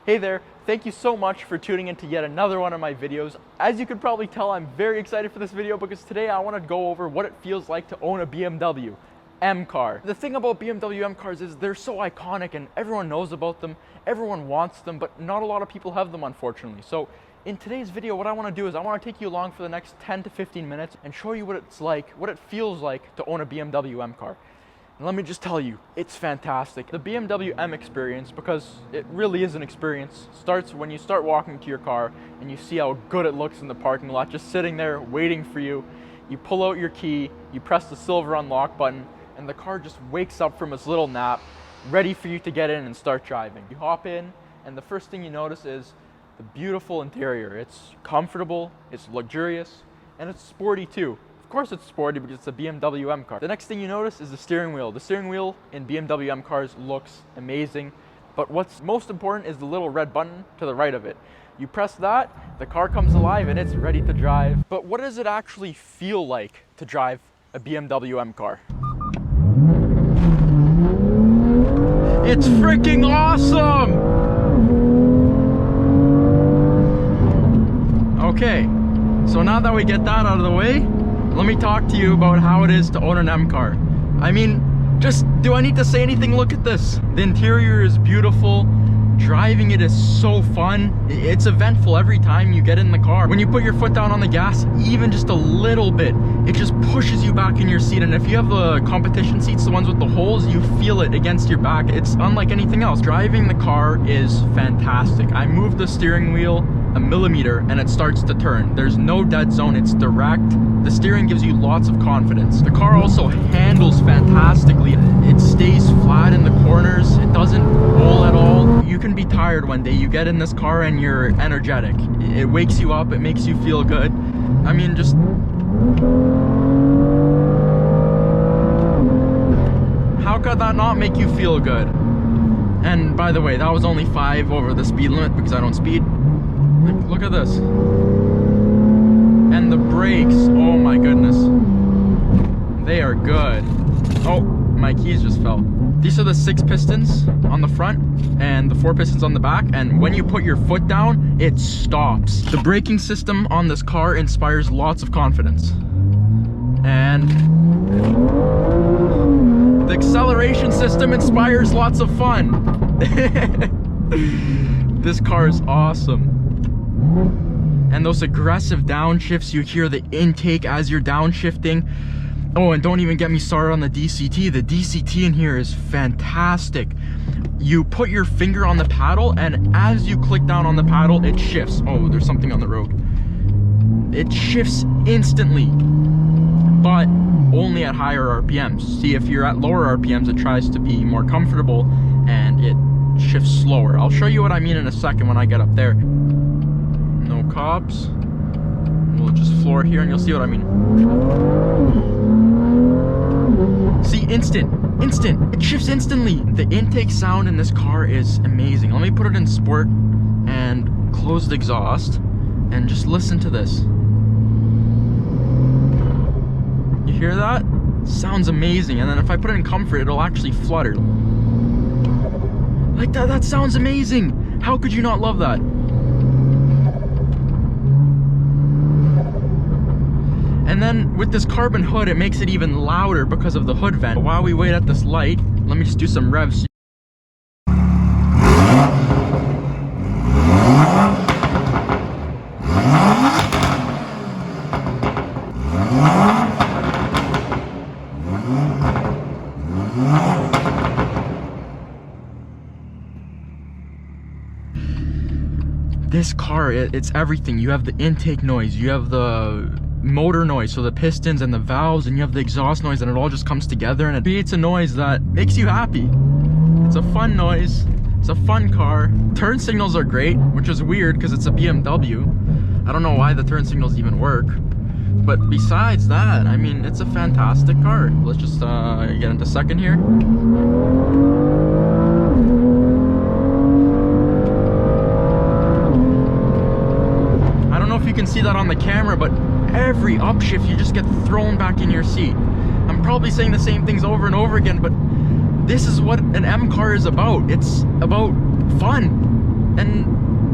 Hey there, thank you so much for tuning in to yet another one of my videos. As you can probably tell, I'm very excited for this video because today I want to go over what it feels like to own a BMW M car. The thing about BMW M cars is they're so iconic and everyone knows about them, everyone wants them, but not a lot of people have them, unfortunately. So in today's video, what I want to do is I want to take you along for the next 10 to 15 minutes and show you what it's like, what it feels like to own a BMW M car. And let me just tell you, it's fantastic. The BMW M Experience, because it really is an experience, starts when you start walking to your car and you see how good it looks in the parking lot, just sitting there waiting for you. You pull out your key, you press the silver unlock button, and the car just wakes up from its little nap, ready for you to get in and start driving. You hop in, and the first thing you notice is the beautiful interior. It's comfortable, it's luxurious, and it's sporty too. Of course it's sporty because it's a BMW M car. The next thing you notice is the steering wheel. The steering wheel in BMW M cars looks amazing, but what's most important is the little red button to the right of it. You press that, the car comes alive and it's ready to drive. But what does it actually feel like to drive a BMW M car? It's freaking awesome! Okay, so now that we get that out of the way, let me talk to you about how it is to own an M car. I mean, do I need to say anything? Look at this. The interior is beautiful. Driving it is so fun. It's eventful every time you get in the car. When you put your foot down on the gas, even just a little bit, it just pushes you back in your seat. And if you have the competition seats, the ones with the holes, you feel it against your back. It's unlike anything else. Driving the car is fantastic. I moved the steering wheel a millimeter and it starts to turn. There's no dead zone, it's direct. The steering gives you lots of confidence. The car also handles fantastically. It stays flat in the corners. It doesn't roll at all. You can be tired one day. You get in this car and you're energetic. It wakes you up, it makes you feel good. I mean, just... how could that not make you feel good? And by the way, that was only 5 over the speed limit because I don't speed. Look at this. And the brakes, oh my goodness. They are good. Oh, my keys just fell. These are the 6 pistons on the front and the 4 pistons on the back. And when you put your foot down, it stops. The braking system on this car inspires lots of confidence. And the acceleration system inspires lots of fun. This car is awesome. And those aggressive downshifts, you hear the intake as you're downshifting. Oh, and don't even get me started on the DCT. The DCT in here is fantastic. You put your finger on the paddle, and as you click down on the paddle, it shifts. Oh, there's something on the road. It shifts instantly, but only at higher RPMs. See, if you're at lower RPMs, it tries to be more comfortable, and it shifts slower. I'll show you what I mean in a second when I get up there. No cops. We'll just floor here and you'll see what I mean. See, instant. It shifts instantly. The intake sound in this car is amazing. Let me put it in sport and close the exhaust and just listen to this. You hear that? Sounds amazing. And then if I put it in comfort, it'll actually flutter. Like that, that sounds amazing. How could you not love that? And then with this carbon hood, it makes it even louder because of the hood vent. While we wait at this light, let me just do some revs. This car, it's everything. You have the intake noise, you have the motor noise, so the pistons and the valves, and you have the exhaust noise, and it all just comes together and it creates a noise that makes you happy. It's a fun noise. It's a fun car. Turn signals are great, which is weird because it's a BMW. I don't know why the turn signals even work. But besides that, I mean, it's a fantastic car. Let's just get into second here. I don't know if you can see that on the camera, but every upshift you just get thrown back in your seat. I'm probably saying the same things over and over again, but this is what an M car is about. It's about fun. And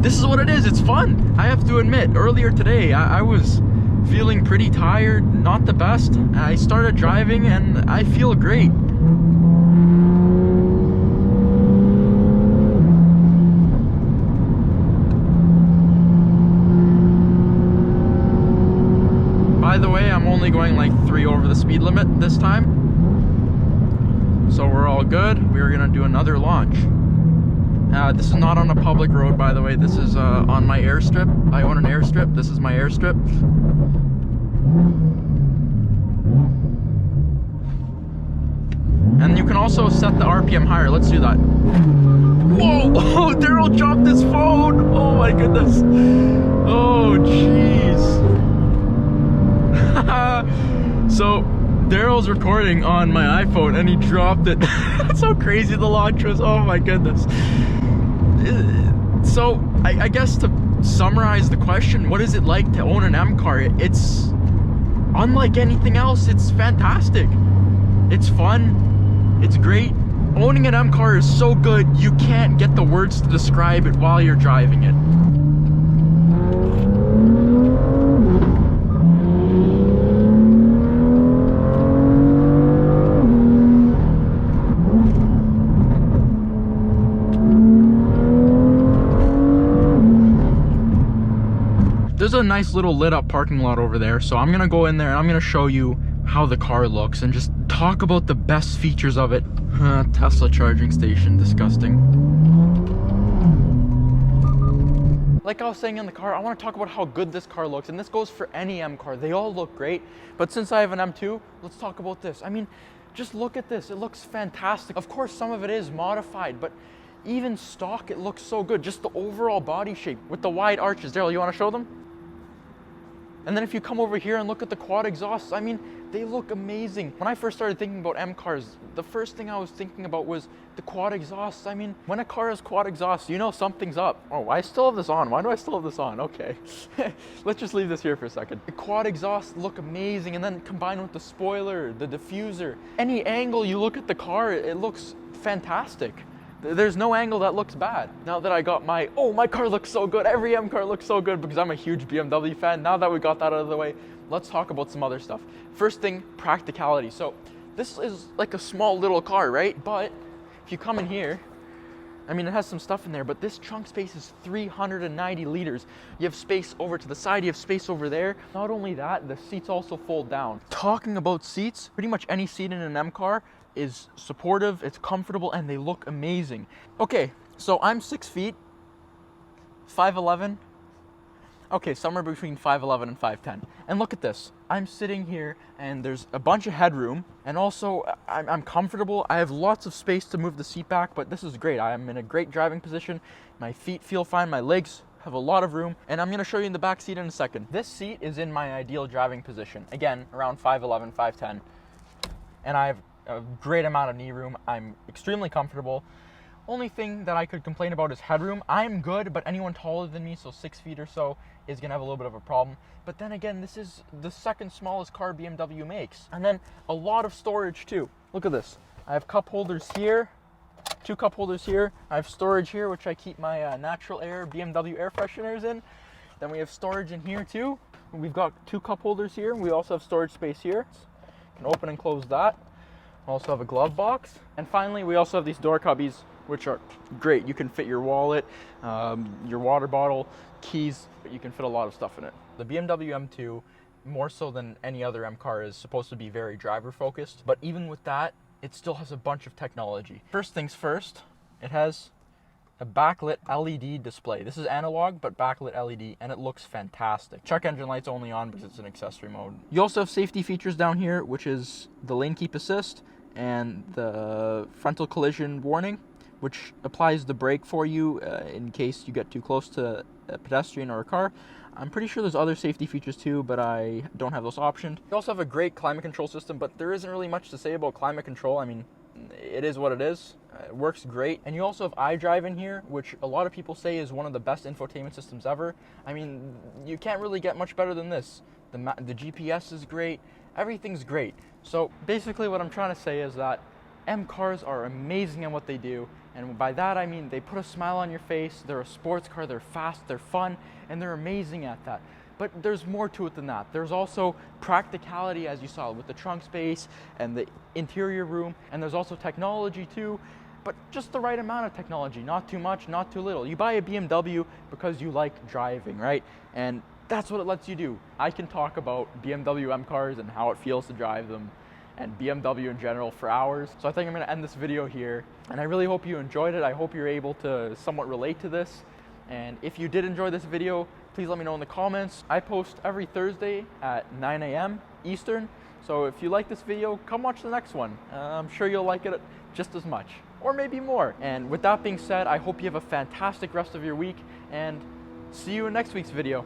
this is what it is. It's fun. I have to admit, earlier today, I was feeling pretty tired, not the best. I started driving and I feel great. By the way, I'm only going like 3 over the speed limit this time. So we're all good. We're gonna do another launch. This is not on a public road, by the way. This is on my airstrip. I own an airstrip. This is my airstrip. And you can also set the RPM higher. Let's do that. Whoa! Oh, Daryl dropped his phone! Oh my goodness. Oh, jeez. So, Daryl's recording on my iPhone and he dropped it. That's how crazy the launch was. Oh my goodness. So, I guess to summarize the question, what is it like to own an M car? It's unlike anything else. It's fantastic. It's fun. It's great. Owning an M car is so good, you can't get the words to describe it while you're driving it. There's a nice little lit up parking lot over there, so I'm gonna go in there and I'm gonna show you how the car looks and just talk about the best features of it. Tesla charging station, disgusting. Like I was saying in the car, I want to talk about how good this car looks, and this goes for any M car. They all look great, but since I have an M2, let's talk about this. I mean, just look at this. It looks fantastic. Of course, some of it is modified, but even stock, it looks so good. Just the overall body shape with the wide arches. Daryl, you want to show them? And then if you come over here and look at the quad exhausts, I mean, they look amazing. When I first started thinking about M cars, the first thing I was thinking about was the quad exhausts. I mean, when a car has quad exhausts, you know something's up. Oh, I still have this on. Why do I still have this on? Okay. Let's just leave this here for a second. The quad exhausts look amazing, and then combined with the spoiler, the diffuser, any angle you look at the car, it looks fantastic. There's no angle that looks bad. Now that I got my car looks so good, every M car looks so good because I'm a huge BMW fan. Now that we got that out of the way, let's talk about some other stuff. First thing, practicality. So this is like a small little car, right? But if you come in here, I mean, it has some stuff in there, but this trunk space is 390 liters. You have space over to the side, you have space over there. Not only that, the seats also fold down. Talking about seats, pretty much any seat in an M car is supportive, it's comfortable, and they look amazing. Okay, so I'm 6 feet, 5'11". Okay, somewhere between 5'11 and 5'10". And look at this. I'm sitting here and there's a bunch of headroom, and also I'm comfortable. I have lots of space to move the seat back, but this is great. I am in a great driving position. My feet feel fine, my legs have a lot of room, and I'm gonna show you in the back seat in a second. This seat is in my ideal driving position. Again, around 5'11, 5'10. And I have a great amount of knee room. I'm extremely comfortable. Only thing that I could complain about is headroom. I'm good, but anyone taller than me, so 6 feet or so, is gonna have a little bit of a problem. But then again, this is the second smallest car BMW makes. And then a lot of storage too. Look at this. I have cup holders here, 2 cup holders here. I have storage here, which I keep my natural air BMW air fresheners in. Then we have storage in here too. We've got 2 cup holders here. We also have storage space here. You can open and close that. Also have a glove box. And finally, we also have these door cubbies, which are great. You can fit your wallet, your water bottle, keys, but you can fit a lot of stuff in it. The BMW M2, more so than any other M car, is supposed to be very driver focused, but even with that, it still has a bunch of technology. First things first, it has a backlit LED display. This is analog, but backlit LED, and it looks fantastic. Check engine light's only on because it's an accessory mode. You also have safety features down here, which is the lane keep assist and the frontal collision warning, which applies the brake for you in case you get too close to a pedestrian or a car. I'm pretty sure there's other safety features too, but I don't have those optioned. You also have a great climate control system, but there isn't really much to say about climate control. I mean, it is what it is. It works great. And you also have iDrive in here, which a lot of people say is one of the best infotainment systems ever. I mean, you can't really get much better than this. The GPS is great. Everything's great. So basically what I'm trying to say is that M cars are amazing at what they do, And by that I mean they put a smile on your face, they're a sports car, they're fast, they're fun, and they're amazing at that. But there's more to it than that. There's also practicality, as you saw, with the trunk space and the interior room, and there's also technology too, but just the right amount of technology, not too much, not too little. You buy a BMW because you like driving, right? And that's what it lets you do. I can talk about BMW M cars and how it feels to drive them, and BMW in general for hours. So I think I'm gonna end this video here, and I really hope you enjoyed it. I hope you're able to somewhat relate to this. And if you did enjoy this video, please let me know in the comments. I post every Thursday at 9 a.m. Eastern. So if you like this video, come watch the next one. I'm sure you'll like it just as much, or maybe more. And with that being said, I hope you have a fantastic rest of your week, and see you in next week's video.